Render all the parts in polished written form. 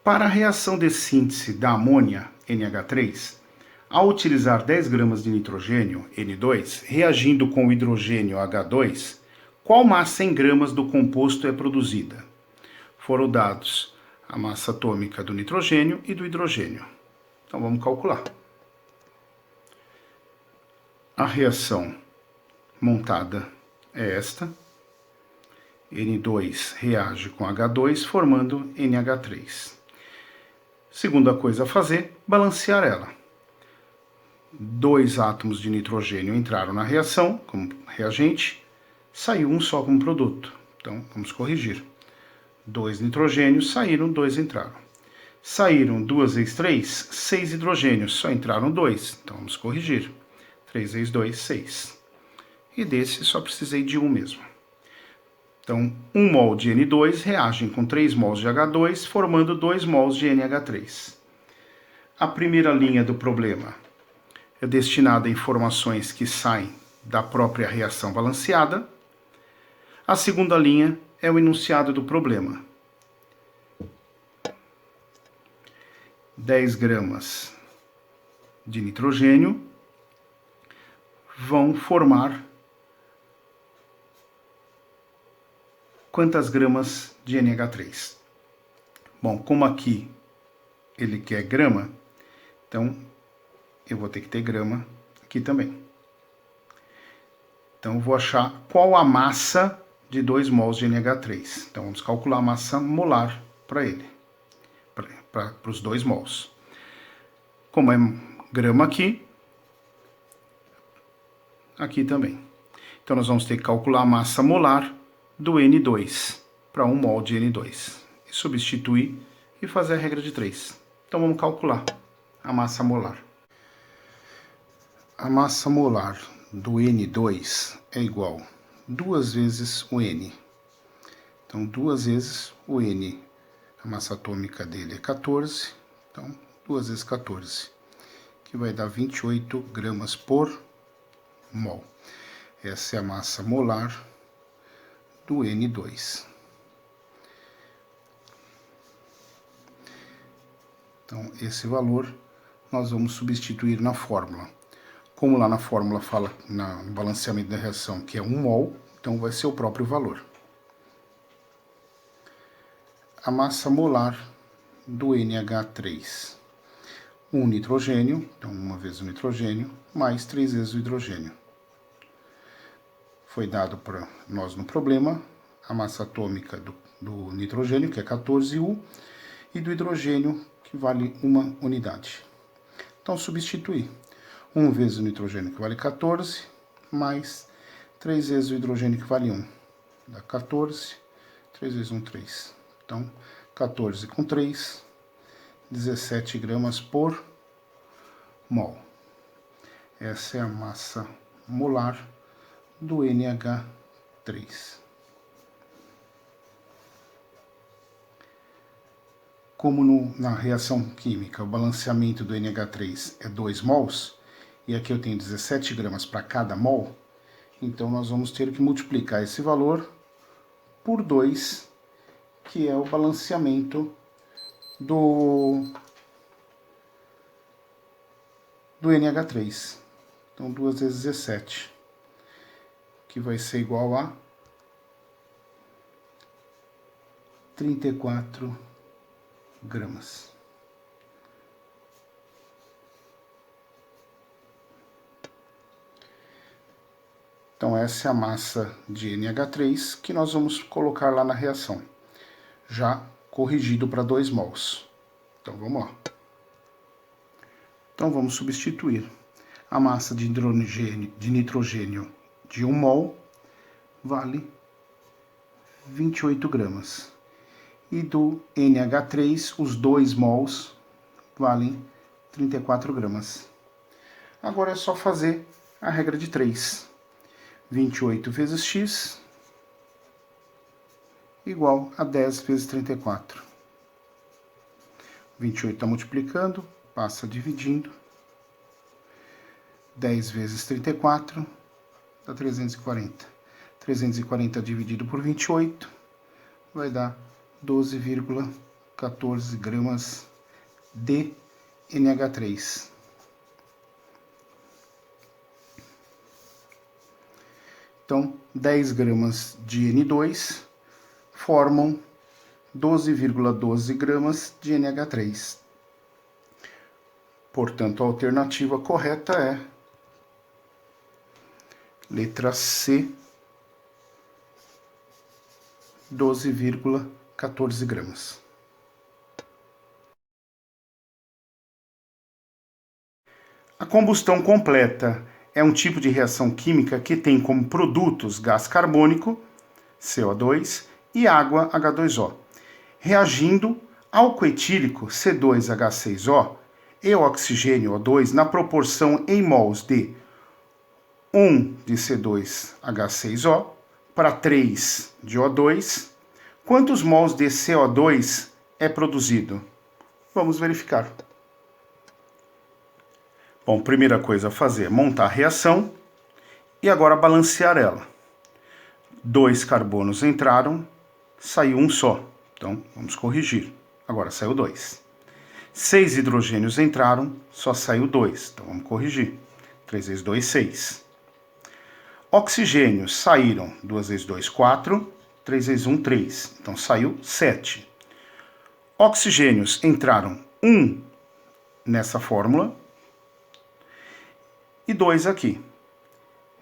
Para a reação de síntese da amônia, NH3, ao utilizar 10 gramas de nitrogênio, N2, reagindo com o hidrogênio H2, qual massa em gramas do composto é produzida? Foram dados a massa atômica do nitrogênio e do hidrogênio. Então vamos calcular. A reação montada é esta. N2 reage com H2, formando NH3. Segunda coisa a fazer, balancear ela. 2 átomos de nitrogênio entraram na reação como reagente, saiu um só como produto. Então, vamos corrigir. 2 nitrogênios saíram, 2 entraram. Saíram 2 vezes 3, 6 hidrogênios, só entraram 2. Então, vamos corrigir. 3 vezes 2, 6. E desse só precisei de um mesmo. Então, 1 mol de N2 reagem com 3 mols de H2, formando 2 mols de NH3. A primeira linha do problema é destinada a informações que saem da própria reação balanceada. A segunda linha é o enunciado do problema. 10 gramas de nitrogênio vão formar quantas gramas de NH3? Bom, como aqui ele quer grama, então eu vou ter que ter grama aqui também. Então eu vou achar qual a massa de 2 mols de NH3. Então vamos calcular a massa molar para ele, para os 2 mols. Como é grama aqui, aqui também. Então nós vamos ter que calcular a massa molar do N2 para 1 mol de N2. E substituir e fazer a regra de 3. Então vamos calcular a massa molar. A massa molar do N2 é igual a 2 vezes o N. Então 2 vezes o N, a massa atômica dele é 14. Então 2 vezes 14, que vai dar 28 gramas por mol. Essa é a massa molar do N2. Então, esse valor nós vamos substituir na fórmula. Como lá na fórmula fala no balanceamento da reação que é 1 mol, então vai ser o próprio valor. A massa molar do NH3. 1 nitrogênio, então 1 vezes o nitrogênio, mais 3 vezes o hidrogênio. Foi dado para nós no problema a massa atômica do nitrogênio, que é 14U, e do hidrogênio, que vale 1 unidade. Então, substituir 1 vezes o nitrogênio, que vale 14, mais 3 vezes o hidrogênio, que vale 1. Dá 14, 3 vezes 1, 3. Então, 14 com 3, 17 gramas por mol. Essa é a massa molar do NH3. Como na reação química o balanceamento do NH3 é 2 mols, e aqui eu tenho 17 gramas para cada mol, então nós vamos ter que multiplicar esse valor por 2, que é o balanceamento do NH3. Então 2 vezes 17. Que vai ser igual a 34 gramas. Então essa é a massa de NH3 que nós vamos colocar lá na reação, já corrigido para 2 mols. Então vamos lá. Então vamos substituir a massa de nitrogênio de 1 mol vale 28 gramas. E do NH3, os 2 mols valem 34 gramas. Agora é só fazer a regra de 3. 28 vezes x igual a 10 vezes 34. 28 está multiplicando, passa dividindo. 10 vezes 34 dá 340. 340 dividido por 28 vai dar 12,3. 14 gramas de NH3. Então, 10 gramas de N2 formam 12,12 gramas de NH3. Portanto, a alternativa correta é letra C, 12,14 gramas. A combustão completa é um tipo de reação química que tem como produtos gás carbônico, CO2, e água, H2O, reagindo álcool etílico, C2H6O, e oxigênio, O2, na proporção em mols de 1 de C2H6O para 3 de O2, quantos mols de CO2 é produzido? Vamos verificar. Bom, primeira coisa a fazer é montar a reação e agora balancear ela. 2 carbonos entraram, saiu um só. Então, vamos corrigir. Agora saiu 2. 6 hidrogênios entraram, só saiu 2. Então, vamos corrigir. 3 vezes 2, 6. Oxigênios saíram 2 vezes 2, 4. 3 vezes 1, 3. Então, saiu 7. Oxigênios entraram 1 nessa fórmula e 2 aqui.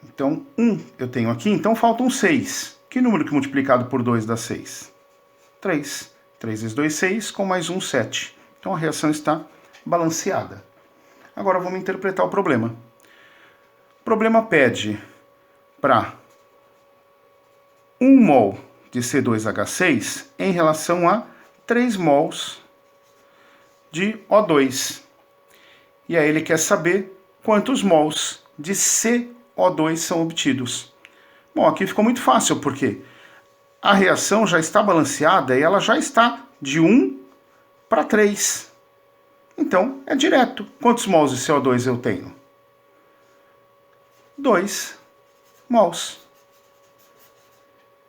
Então, 1 eu tenho aqui, então faltam 6. Que número que multiplicado por 2 dá 6? 3. 3 vezes 2, 6, com mais 1, 7. Então, a reação está balanceada. Agora, vamos interpretar o problema. O problema pede para 1 mol de C2H6 em relação a 3 mols de O2. E aí ele quer saber quantos mols de CO2 são obtidos. Bom, aqui ficou muito fácil, porque a reação já está balanceada e ela já está de 1 para 3. Então, é direto. Quantos mols de CO2 eu tenho? 2 mols.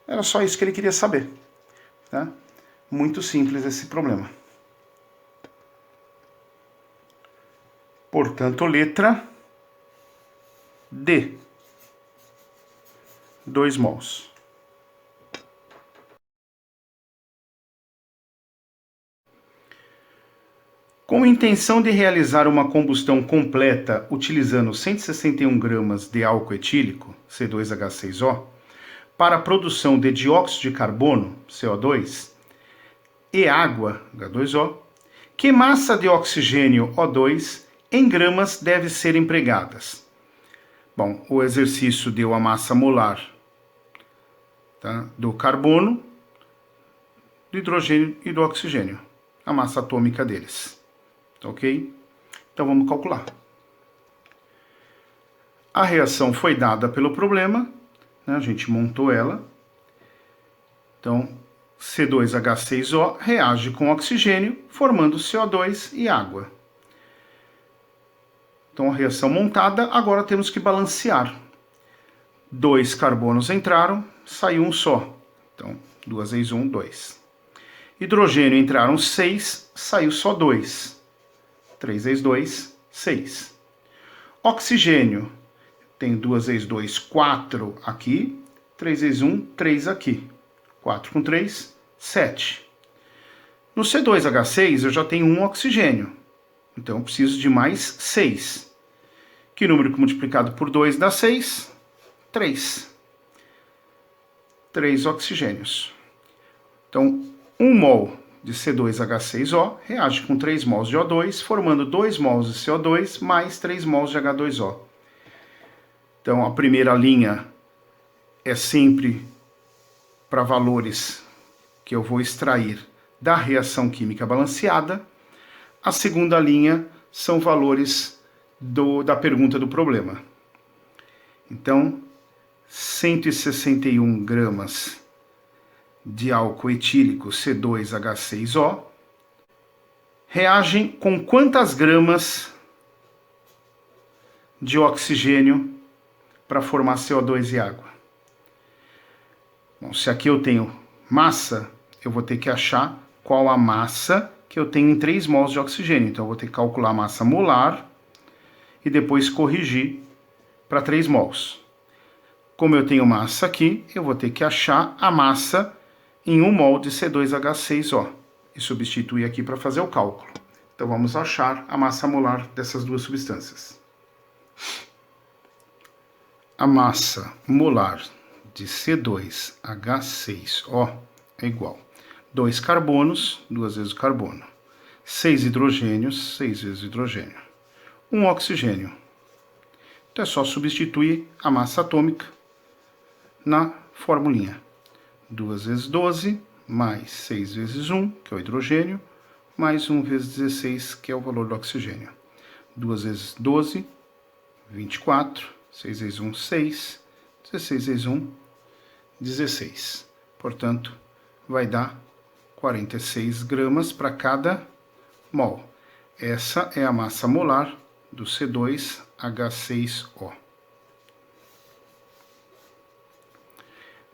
Era só isso que ele queria saber. Tá? Muito simples esse problema. Portanto, letra D, 2 mols. Com a intenção de realizar uma combustão completa utilizando 161 gramas de álcool etílico, C2H6O, para a produção de dióxido de carbono, CO2, e água, H2O, que massa de oxigênio, O2, em gramas deve ser empregadas? Bom, o exercício deu a massa molar, tá, do carbono, do hidrogênio e do oxigênio, a massa atômica deles. Ok? Então vamos calcular. A reação foi dada pelo problema, né, a gente montou ela. Então, C2H6O reage com oxigênio, formando CO2 e água. Então, a reação montada, agora temos que balancear. 2 carbonos entraram, saiu um só. Então, 2 vezes 1, 2. Hidrogênio entraram 6, saiu só 2. 3 vezes 2, 6. Oxigênio, tem 2 vezes 2, 4 aqui. 3 vezes 1, 3 aqui. 4 com 3, 7. No C2H6 eu já tenho 1 oxigênio. Então eu preciso de mais 6. Que número que multiplicado por 2 dá 6? 3. 3 oxigênios. Então, 1 mol de C2H6O reage com 3 mols de O2, formando 2 mols de CO2 mais 3 mols de H2O. Então, a primeira linha é sempre para valores que eu vou extrair da reação química balanceada. A segunda linha são valores da pergunta do problema. Então, 161 gramas de álcool etílico C2H6O reagem com quantas gramas de oxigênio para formar CO2 e água? Bom, se aqui eu tenho massa, eu vou ter que achar qual a massa que eu tenho em 3 mols de oxigênio. Então, eu vou ter que calcular a massa molar e depois corrigir para 3 mols. Como eu tenho massa aqui, eu vou ter que achar a massa em 1 mol de C2H6O e substituir aqui para fazer o cálculo. Então, vamos achar a massa molar dessas duas substâncias. A massa molar de C2H6O é igual a 2 carbonos, 2 vezes o carbono, 6 hidrogênios, 6 vezes o hidrogênio, 1 oxigênio. Então é só substituir a massa atômica na formulinha. 2 vezes 12, mais 6 vezes 1, que é o hidrogênio, mais 1 vezes 16, que é o valor do oxigênio. 2 vezes 12, 24, 6 vezes 1, 6, 16 vezes 1, 16. Portanto, vai dar 46 gramas para cada mol. Essa é a massa molar do C2H6O.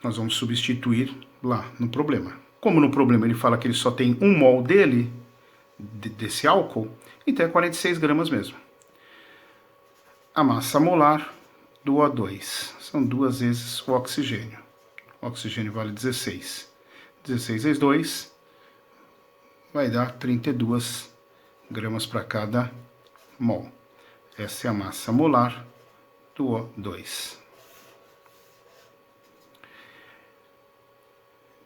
Nós vamos substituir lá no problema. Como no problema ele fala que ele só tem 1 mol dele, desse álcool, então é 46 gramas mesmo. A massa molar do O2 são 2 vezes o oxigênio. O oxigênio vale 16. 16 vezes 2 vai dar 32 gramas para cada mol. Essa é a massa molar do O2.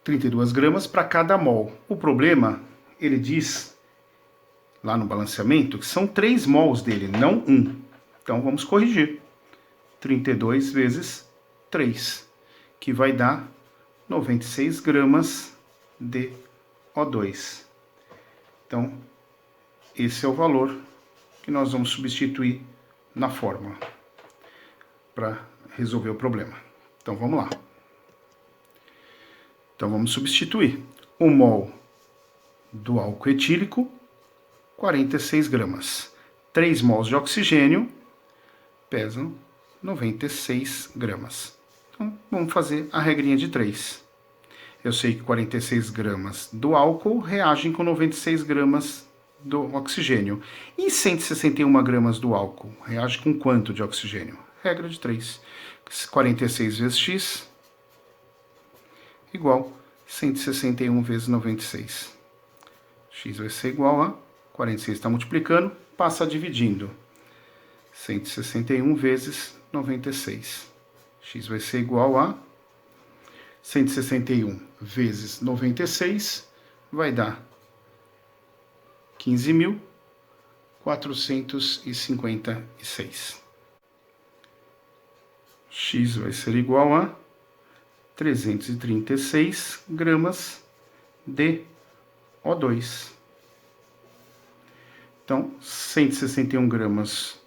32 gramas para cada mol. O problema, ele diz lá no balanceamento que são 3 mols dele, não 1. Então vamos corrigir. 32 vezes 3, que vai dar 96 gramas de O2. Então, esse é o valor que nós vamos substituir na fórmula para resolver o problema. Então, vamos lá. Então, vamos substituir 1 mol do álcool etílico, 46 gramas. 3 mols de oxigênio pesam 96 gramas. Então, vamos fazer a regrinha de 3. Eu sei que 46 gramas do álcool reagem com 96 gramas do oxigênio. E 161 gramas do álcool reage com quanto de oxigênio? Regra de 3. 46 vezes x igual 161 vezes 96. X vai ser igual a 46 está multiplicando, passa dividindo. 161 vezes 96. X vai ser igual a 161 vezes 96, vai dar 15.456. X vai ser igual a 336 gramas de O2. Então, 161 gramas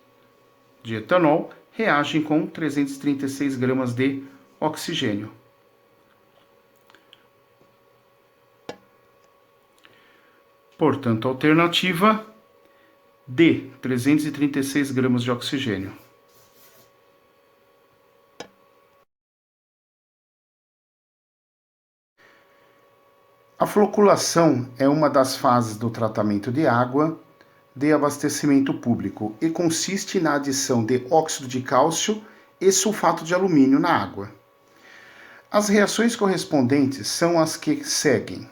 de etanol reagem com 336 gramas de oxigênio. Portanto, a alternativa D, 336 gramas de oxigênio. A floculação é uma das fases do tratamento de água de abastecimento público e consiste na adição de óxido de cálcio e sulfato de alumínio na água. As reações correspondentes são as que seguem,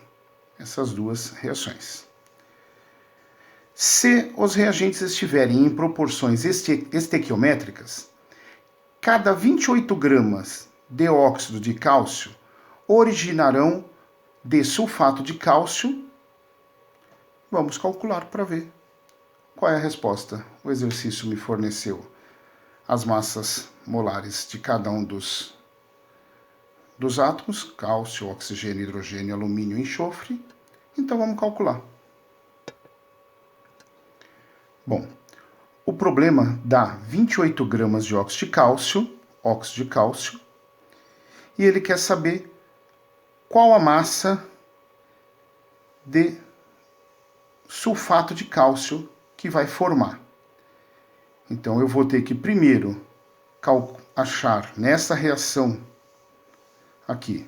essas duas reações. Se os reagentes estiverem em proporções estequiométricas, cada 28 gramas de óxido de cálcio originarão de sulfato de cálcio. Vamos calcular para ver qual é a resposta. O exercício me forneceu as massas molares de cada um dos átomos, cálcio, oxigênio, hidrogênio, alumínio e enxofre. Então vamos calcular. Bom, o problema dá 28 gramas de óxido de cálcio, e ele quer saber qual a massa de sulfato de cálcio que vai formar. Então eu vou ter que primeiro achar nessa reação aqui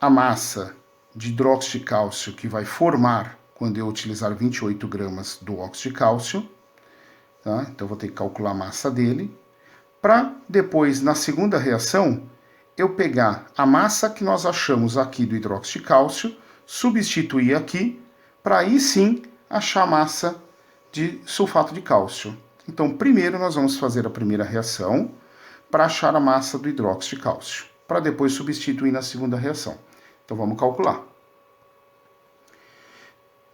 a massa de hidróxido de cálcio que vai formar quando eu utilizar 28 gramas do óxido de cálcio. Tá? Então, eu vou ter que calcular a massa dele. Para depois, na segunda reação, eu pegar a massa que nós achamos aqui do hidróxido de cálcio, substituir aqui, para aí sim achar a massa de sulfato de cálcio. Então, primeiro nós vamos fazer a primeira reação para achar a massa do hidróxido de cálcio, para depois substituir na segunda reação. Então, vamos calcular.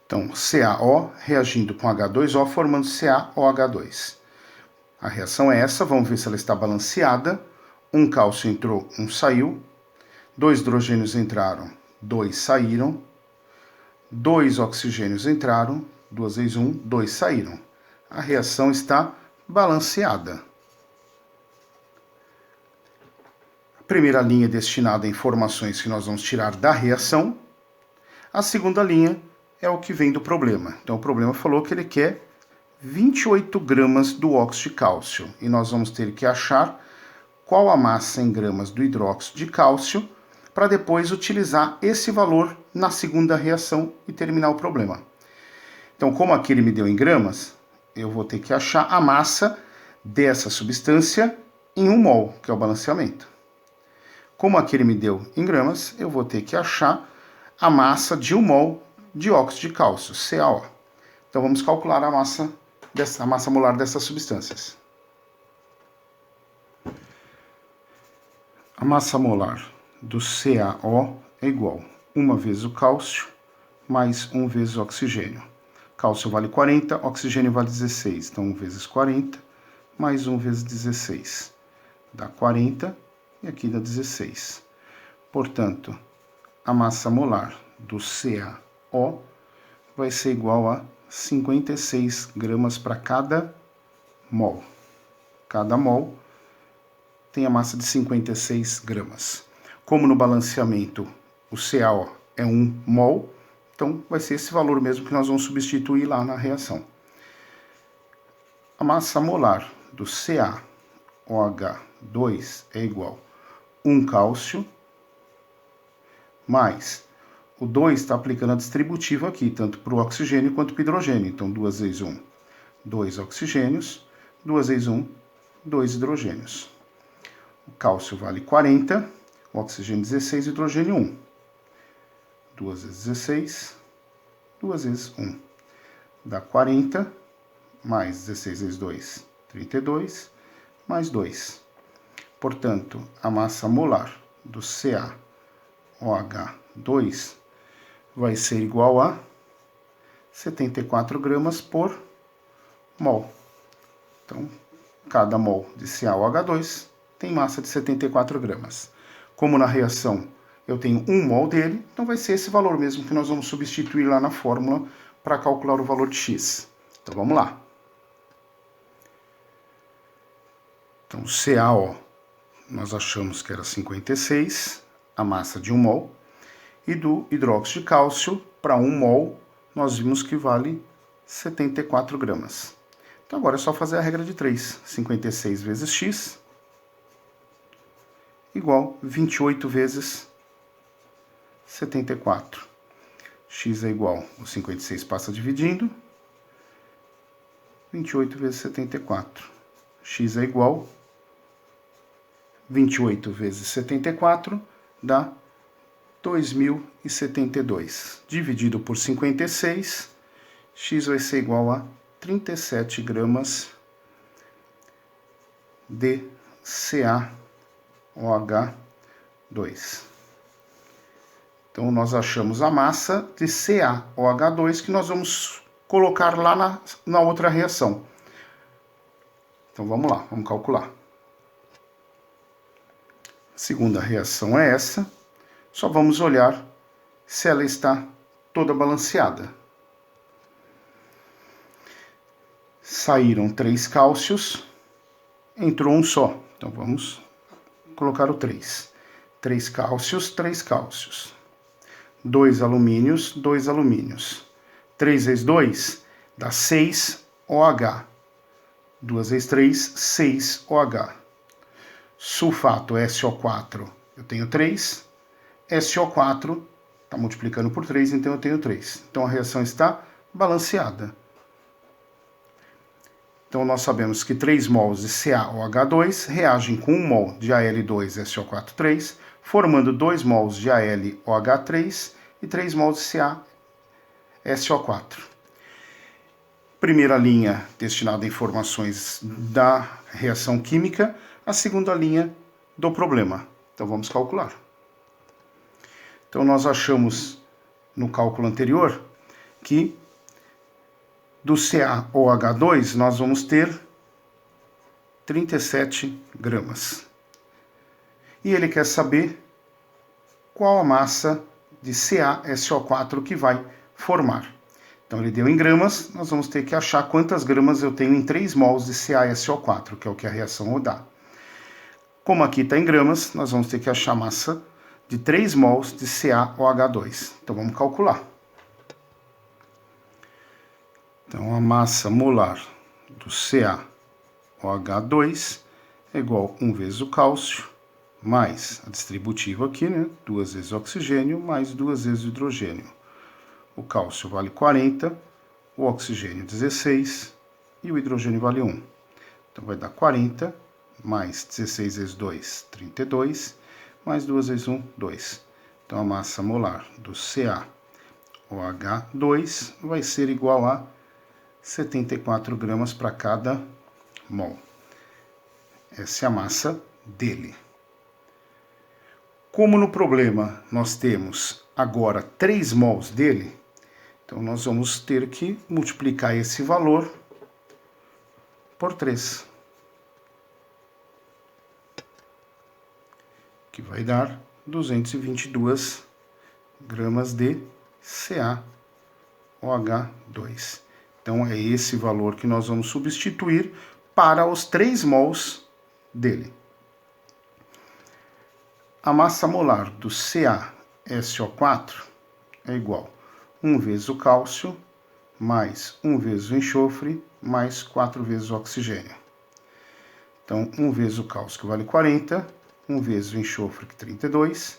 Então, CaO reagindo com H2O, formando CaOH2. A reação é essa, vamos ver se ela está balanceada. Um cálcio entrou, um saiu. 2 hidrogênios entraram, 2 saíram. 2 oxigênios entraram, 2 vezes 1, 2 saíram. A reação está balanceada. A primeira linha é destinada a informações que nós vamos tirar da reação. A segunda linha é o que vem do problema. Então, o problema falou que ele quer 28 gramas do óxido de cálcio. E nós vamos ter que achar qual a massa em gramas do hidróxido de cálcio para depois utilizar esse valor na segunda reação e terminar o problema. Então, como aqui ele me deu em gramas, eu vou ter que achar a massa dessa substância em 1 mol, que é o balanceamento. Como aqui ele me deu em gramas, eu vou ter que achar a massa de 1 mol de óxido de cálcio, CaO. Então, vamos calcular a massa molar dessas substâncias. A massa molar do CaO é igual a 1 vezes o cálcio mais 1 vezes o oxigênio. Cálcio vale 40, oxigênio vale 16. Então, 1 vezes 40 mais 1 vezes 16. Dá 40 e aqui dá 16. Portanto, a massa molar do CaO vai ser igual a 56 gramas para cada mol. Cada mol tem a massa de 56 gramas. Como no balanceamento o CaO é 1 mol, então vai ser esse valor mesmo que nós vamos substituir lá na reação. A massa molar do CaOH2 é igual a 1 cálcio mais o 2 está aplicando a distributiva aqui, tanto para o oxigênio quanto para o hidrogênio. Então, 2 vezes 1, 2 oxigênios, 2 vezes 1, 2 hidrogênios. O cálcio vale 40, o oxigênio 16, o hidrogênio 1. 2 vezes 16, 2 vezes 1. Dá 40, mais 16 vezes 2, 32, mais 2. Portanto, a massa molar do CaOH2 vai ser igual a 74 gramas por mol. Então, cada mol de CaOH2 tem massa de 74 gramas. Como na reação eu tenho 1 mol dele, então vai ser esse valor mesmo que nós vamos substituir lá na fórmula para calcular o valor de X. Então, vamos lá. Então, o CaO nós achamos que era 56, a massa de 1 mol. E do hidróxido de cálcio, para 1 mol, nós vimos que vale 74 gramas. Então, agora é só fazer a regra de 3. 56 vezes x igual 28 vezes 74. X é igual, o 56 passa dividindo. 28 vezes 74. X é igual 28 vezes 74 dá 2072. Dividido por 56, X vai ser igual a 37 gramas de CaOH2. Então, nós achamos a massa de CaOH2 que nós vamos colocar lá na outra reação. Então, vamos lá, vamos calcular. A segunda reação é essa. Só vamos olhar se ela está toda balanceada. Saíram 3 cálcios, entrou um só. Então, vamos colocar o 3. 3 cálcios, 3 cálcios. 2 alumínios, 2 alumínios. 3 vezes 2 dá 6 OH. 2 vezes 3, 6 OH. Sulfato SO4, eu tenho 3. SO4 Está multiplicando por 3, então eu tenho 3. Então a reação está balanceada. Então nós sabemos que 3 mols de CaOH2 reagem com 1 mol de Al2SO4 formando 2 mols de AlOH3 e 3 mols de CaSO4. Primeira linha destinada a informações da reação química, a segunda linha do problema. Então vamos calcular. Então nós achamos no cálculo anterior que do CaOH2 nós vamos ter 37 gramas. E ele quer saber qual a massa de CaSO4 que vai formar. Então ele deu em gramas, nós vamos ter que achar quantas gramas eu tenho em 3 mols de CaSO4, que é o que a reação dá. Como aqui está em gramas, nós vamos ter que achar a massa de 3 mols de CaOH2. Então vamos calcular. Então a massa molar do CaOH2 é igual a 1 vezes o cálcio, mais a distributiva aqui, né? 2 vezes o oxigênio, mais 2 vezes o hidrogênio. O cálcio vale 40, o oxigênio 16 e o hidrogênio vale 1. Então vai dar 40, mais 16 vezes 2, 32, mais 2 vezes 1, 2. Então a massa molar do CaOH2 vai ser igual a 74 gramas para cada mol. Essa é a massa dele. Como no problema nós temos agora 3 mols dele, então nós vamos ter que multiplicar esse valor por 3. Que vai dar 222 gramas de CaOH2. Então é esse valor que nós vamos substituir para os 3 mols dele. A massa molar do CaSO4 é igual a 1 vezes o cálcio, mais 1 vezes o enxofre, mais 4 vezes o oxigênio. Então, 1 vezes o cálcio, que vale 40, 1 vezes o enxofre, que é 32,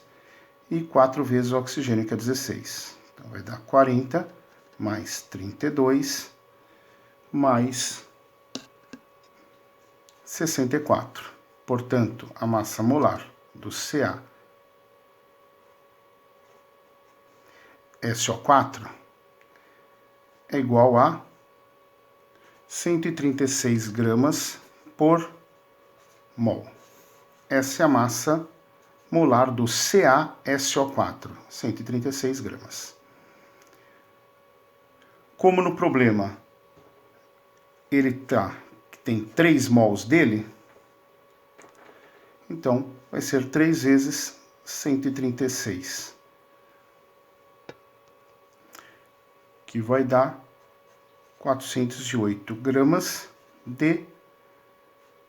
e 4 vezes o oxigênio, que é 16. Então, vai dar 40 mais 32 mais 64. Portanto, a massa molar do CaSO4 é igual a 136 gramas por mol. Essa é a massa molar do CaSO4, 136 gramas. Como no problema ele tem 3 mols dele, então vai ser 3 vezes 136, que vai dar 408 gramas de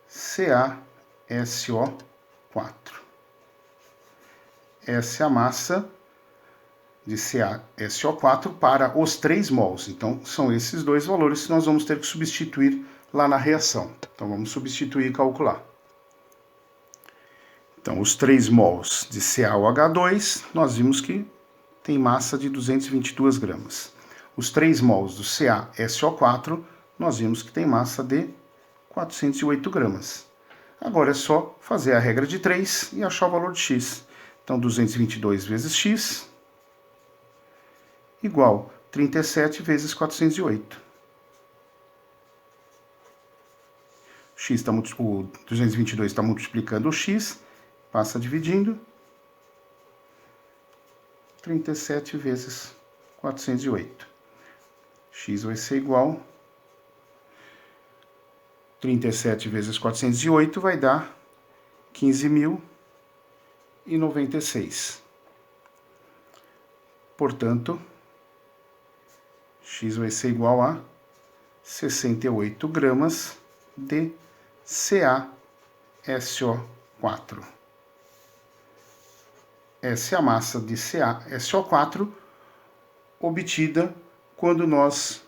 CaSO4. Essa é a massa de CaSO4 para os 3 mols. Então, são esses dois valores que nós vamos ter que substituir lá na reação. Então, vamos substituir e calcular. Então, os 3 mols de CaOH2, nós vimos que tem massa de 222 gramas. Os 3 mols do CaSO4, nós vimos que tem massa de 408 gramas. Agora é só fazer a regra de 3 e achar o valor de x. Então, 222 vezes x igual 37 vezes 408. O 222 está multiplicando o x, passa dividindo. 37 vezes 408. X vai ser igual 37 vezes 408 vai dar 15.096. Portanto, X vai ser igual a 68 gramas de CaSO4. Essa é a massa de CaSO4 obtida quando nós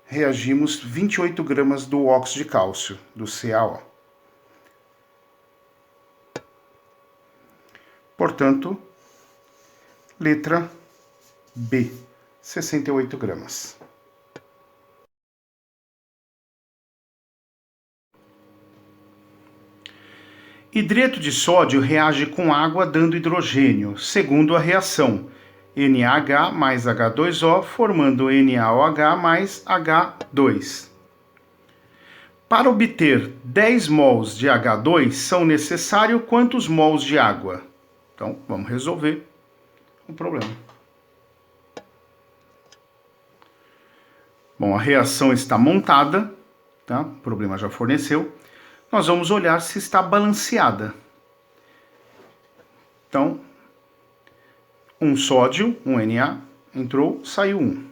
reagimos 28 gramas do óxido de cálcio, do CaO. Portanto, Letra B, 68 gramas. Hidreto de sódio reage com água dando hidrogênio, segundo a reação NaH mais H2O, formando NaOH mais H2. Para obter 10 mols de H2, são necessários quantos mols de água? Então, vamos resolver o problema. Bom, a reação está montada, tá? O problema já forneceu. Nós vamos olhar se está balanceada. Então, um sódio, um Na, entrou, saiu 1.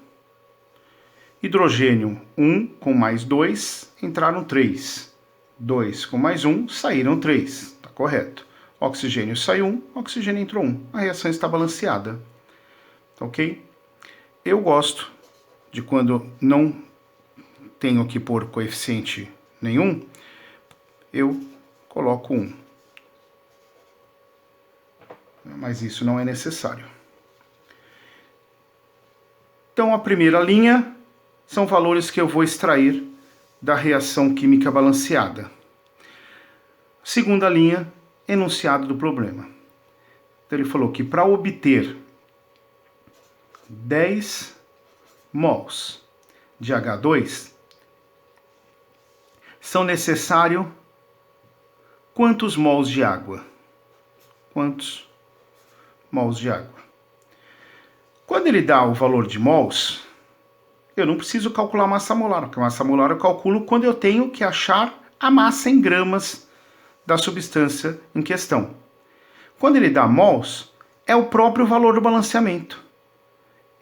Hidrogênio, 1 com mais 2, entraram 3. 2 com mais 1, saíram 3. Está correto. Oxigênio saiu 1, oxigênio entrou 1. A reação está balanceada. Ok? Eu gosto de quando não tenho que pôr coeficiente nenhum, eu coloco 1. Mas isso não é necessário. Então, a primeira linha são valores que eu vou extrair da reação química balanceada. Segunda linha, enunciado do problema. Então, ele falou que para obter 10 mols de H2, são necessários quantos mols de água? Quantos mols de água? Quando ele dá o valor de mols, eu não preciso calcular a massa molar, porque a massa molar eu calculo quando eu tenho que achar a massa em gramas da substância em questão. Quando ele dá mols, é o próprio valor do balanceamento.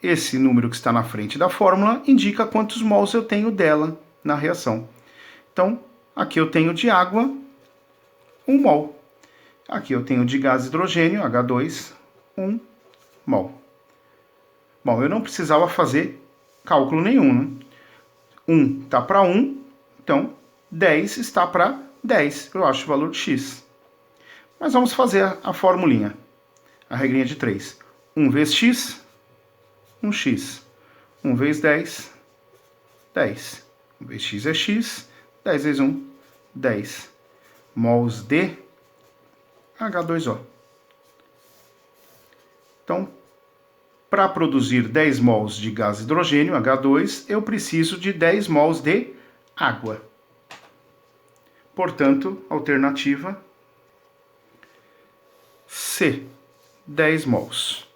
Esse número que está na frente da fórmula indica quantos mols eu tenho dela na reação. Então, aqui eu tenho de água 1 mol. Aqui eu tenho de gás hidrogênio, H2, 1 mol. Bom, eu não precisava fazer cálculo nenhum, né? 1 está para 1, então 10 está para 10. Eu acho o valor de x. Mas vamos fazer a formulinha, a regrinha de 3. 1 vezes x, 1x. 1 vezes 10, 10. 1 vezes x é x, 10 vezes 1, 10. Mols de H2O. Então, para produzir 10 mols de gás hidrogênio, H2, eu preciso de 10 mols de água. Portanto, alternativa C, 10 mols.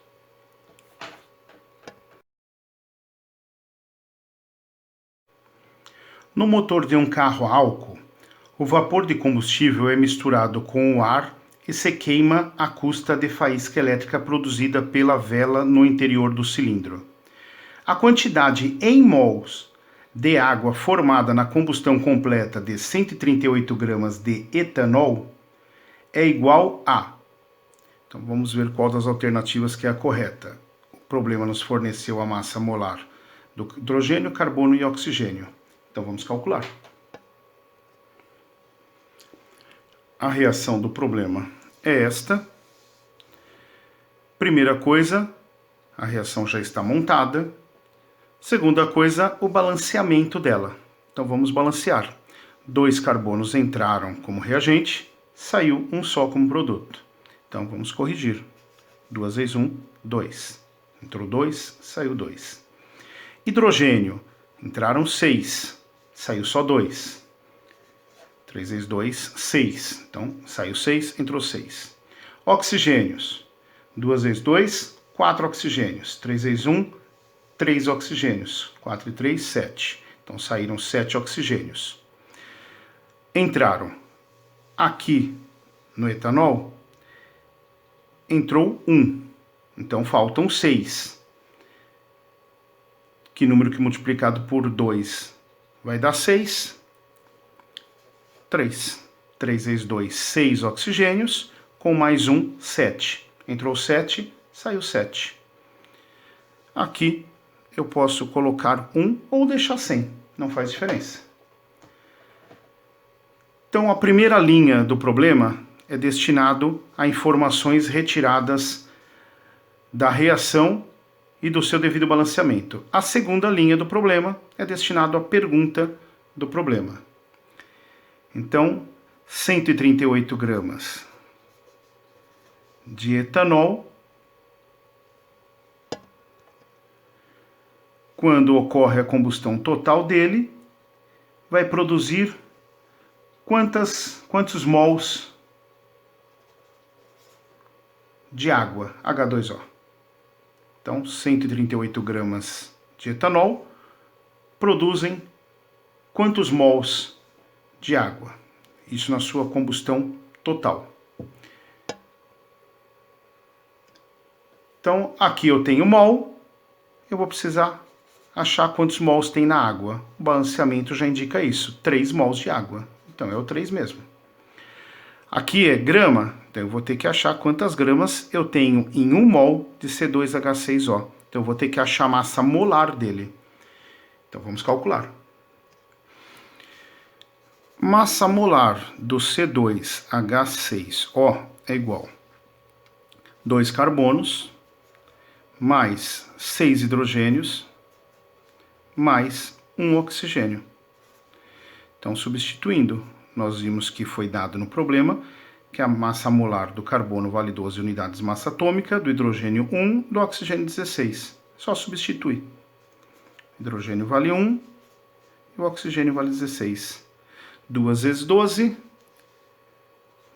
No motor de um carro a álcool, o vapor de combustível é misturado com o ar e se queima à custa de faísca elétrica produzida pela vela no interior do cilindro. A quantidade em mols de água formada na combustão completa de 138 gramas de etanol é igual a... Então vamos ver qual das alternativas que é a correta. O problema nos forneceu a massa molar do hidrogênio, carbono e oxigênio. Então vamos calcular. A reação do problema é esta. Primeira coisa, a reação já está montada. Segunda coisa, o balanceamento dela. Então vamos balancear. 2 carbonos entraram como reagente, saiu um só como produto. Então vamos corrigir. 2 vezes 1, 2. Entrou 2, saiu 2. Hidrogênio, entraram 6, saiu só 2. 3 vezes 2, 6. Então, saiu 6, entrou 6. Oxigênios. 2 vezes 2, 4 oxigênios. 3 vezes 1, 3 oxigênios. 4 e 3, 7. Então, saíram 7 oxigênios. Entraram aqui no etanol, entrou 1. Então, faltam 6. Que número que multiplicado por 2 vai dar 6? 3. 3 vezes 2, 6 oxigênios, com mais 1, 7. Entrou 7, saiu 7. Aqui eu posso colocar 1 ou deixar sem, não faz diferença. Então a primeira linha do problema é destinado a informações retiradas da reação e do seu devido balanceamento. A segunda linha do problema é destinado à pergunta do problema. Então, 138 gramas de etanol, quando ocorre a combustão total dele, vai produzir quantos mols de água, H2O. Então, 138 gramas de etanol produzem quantos mols de água? Isso na sua combustão total. Então, aqui eu tenho mol, eu vou precisar achar quantos mols tem na água. O balanceamento já indica isso, 3 mols de água. Então, é o 3 mesmo. Aqui é grama, então eu vou ter que achar quantas gramas eu tenho em 1 mol de C2H6O. Então, eu vou ter que achar a massa molar dele. Então, vamos calcular. Massa molar do C2H6O é igual a 2 carbonos mais 6 hidrogênios mais 1 oxigênio. Então, substituindo, nós vimos que foi dado no problema que a massa molar do carbono vale 12 unidades de massa atômica, do hidrogênio 1, do oxigênio 16. Só substituir. O hidrogênio vale 1 e o oxigênio vale 16. 2 vezes 12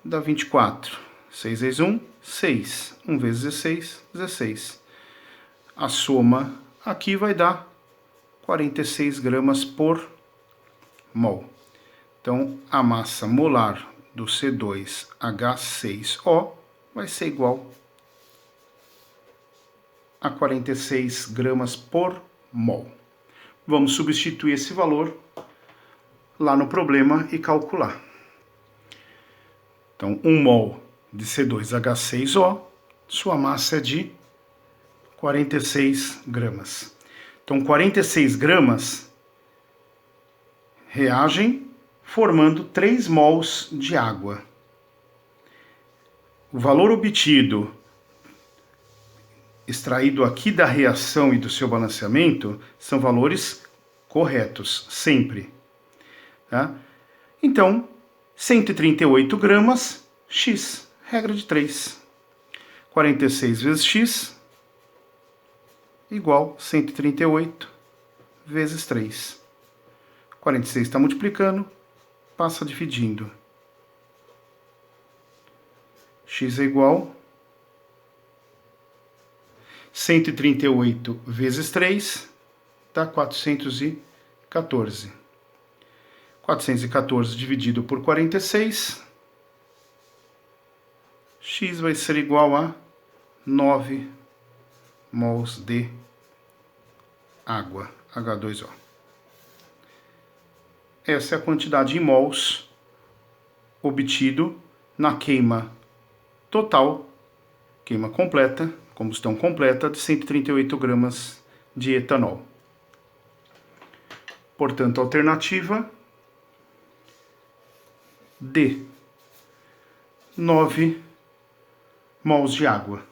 dá 24. 6 vezes 1, 6. 1 vezes 16, 16. A soma aqui vai dar 46 gramas por mol. Então, a massa molar do C2H6O vai ser igual a 46 gramas por mol. Vamos substituir esse valor lá no problema e calcular. Então, 1 mol de C2H6O, sua massa é de 46 gramas. Então, 46 gramas reagem formando 3 mols de água. O valor obtido, extraído aqui da reação e do seu balanceamento, são valores corretos, sempre. Tá? Então, 138 gramas, X, regra de 3. 46 vezes X, igual 138 vezes 3. 46 está multiplicando, passa dividindo. X é igual 138 vezes 3, dá 414. 414 dividido por 46, X vai ser igual a 9 mols de água, H2O. Essa é a quantidade em mols obtido na queima total, queima completa, combustão completa de 138 gramas de etanol. Portanto, a alternativa D, 9 mols de água.